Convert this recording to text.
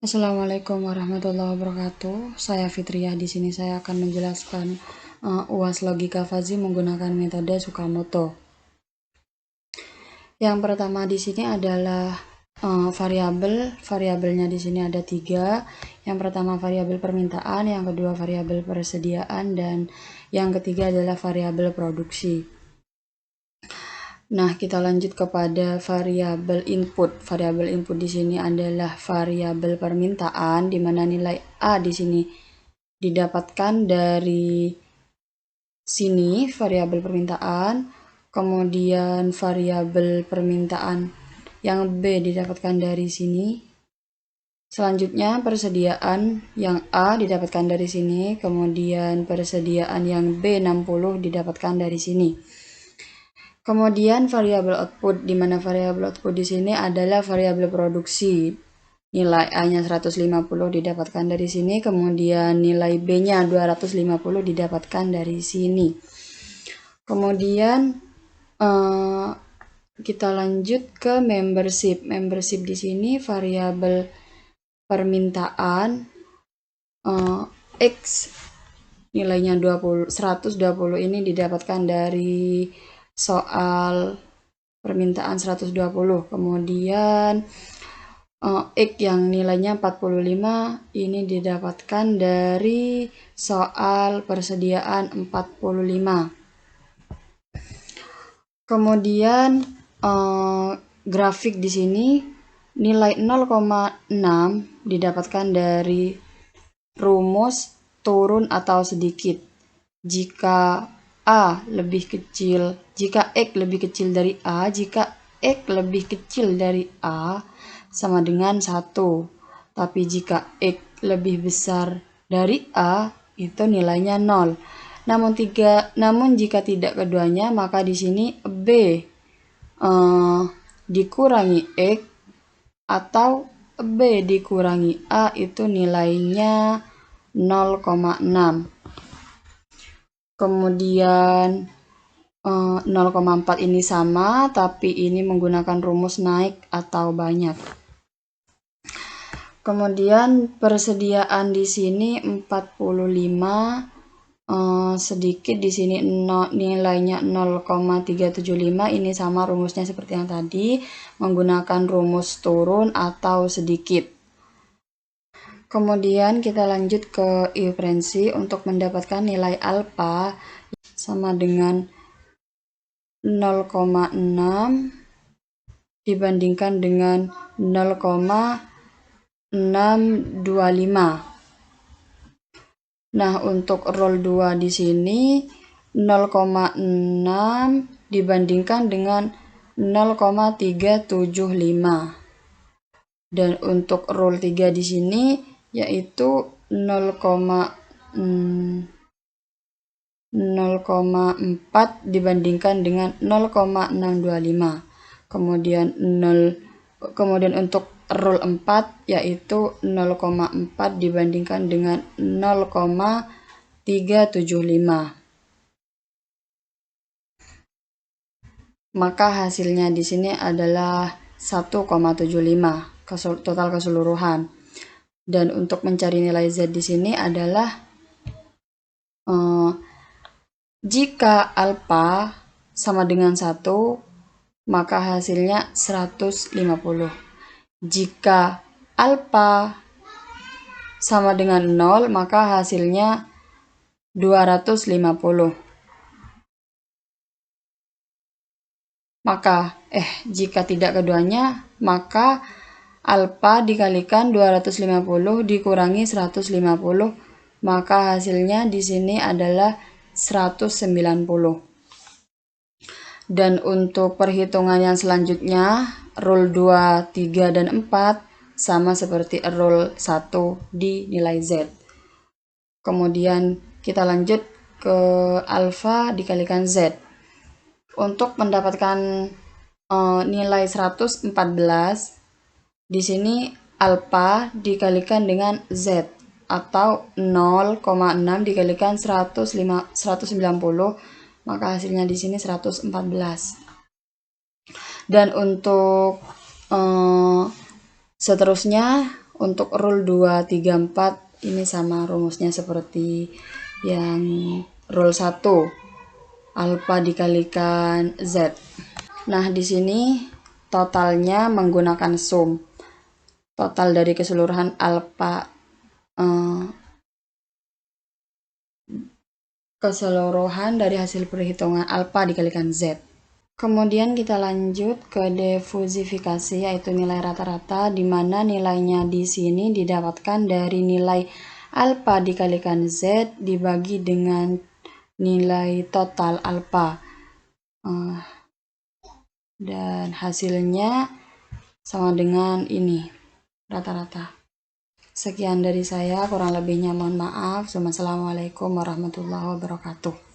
Assalamualaikum warahmatullahi wabarakatuh. Saya Fitriah. Di sini saya akan menjelaskan UAS logika fuzzy menggunakan metode Tsukamoto. Yang pertama di sini adalah variabelnya di sini ada 3. Yang pertama variabel permintaan, yang kedua variabel persediaan, dan yang ketiga adalah variabel produksi. Nah, kita lanjut kepada variabel input. Variabel input di sini adalah variabel permintaan, di mana nilai A di sini didapatkan dari sini, variabel permintaan. Kemudian variabel permintaan yang B didapatkan dari sini. Selanjutnya persediaan yang A didapatkan dari sini, kemudian persediaan yang B60 didapatkan dari sini. Kemudian variabel output, di mana variabel output di sini adalah variabel produksi. Nilai A-nya 150 didapatkan dari sini, kemudian nilai B-nya 250 didapatkan dari sini. Kemudian kita lanjut ke membership. Membership di sini variabel permintaan X nilainya 120 ini didapatkan dari soal permintaan 120. Kemudian X yang nilainya 45 ini didapatkan dari soal persediaan 45. Kemudian grafik di sini nilai 0,6 didapatkan dari rumus turun atau sedikit. Jika X lebih kecil dari A, jika X lebih kecil dari A sama dengan 1. Tapi jika X lebih besar dari A, itu nilainya 0. Namun jika tidak keduanya, maka di sini B dikurangi X atau B dikurangi A itu nilainya 0,6. Kemudian 0,4 ini sama, tapi ini menggunakan rumus naik atau banyak. Kemudian persediaan di sini 45, sedikit di sini nilainya 0,375. Ini sama rumusnya seperti yang tadi, menggunakan rumus turun atau sedikit. Kemudian kita lanjut ke equivalensi untuk mendapatkan nilai alfa sama dengan 0,6 dibandingkan dengan 0,625. Nah, untuk roll 2 di sini 0,6 dibandingkan dengan 0,375. Dan untuk roll 3 di sini yaitu 0,4 dibandingkan dengan 0,625. Kemudian untuk roll 4 yaitu 0,4 dibandingkan dengan 0,375. Maka hasilnya di sini adalah 1,75 total keseluruhan. Dan untuk mencari nilai Z di sini adalah jika alfa sama dengan 1, maka hasilnya 150. Jika alfa sama dengan 0, maka hasilnya 250. Jika tidak keduanya, maka alfa dikalikan 250 dikurangi 150, maka hasilnya di sini adalah 190. Dan untuk perhitungan yang selanjutnya, rule 2, 3, dan 4 sama seperti rule 1 di nilai Z. Kemudian kita lanjut ke alfa dikalikan Z. Untuk mendapatkan nilai 114, di sini alfa dikalikan dengan Z atau 0,6 dikalikan 190, maka hasilnya di sini 114. Dan untuk Seterusnya untuk rule 2, 3, 4 ini sama rumusnya seperti yang rule 1, alfa dikalikan Z. Nah, di sini totalnya menggunakan sum. Total dari keseluruhan alfa keseluruhan dari hasil perhitungan alfa dikalikan Z. Kemudian kita lanjut ke difusifikasi, yaitu nilai rata-rata, di mana nilainya di sini didapatkan dari nilai alfa dikalikan Z dibagi dengan nilai total alfa. Dan hasilnya sama dengan ini, rata-rata. Sekian dari saya, kurang lebihnya mohon maaf. Assalamualaikum warahmatullahi wabarakatuh.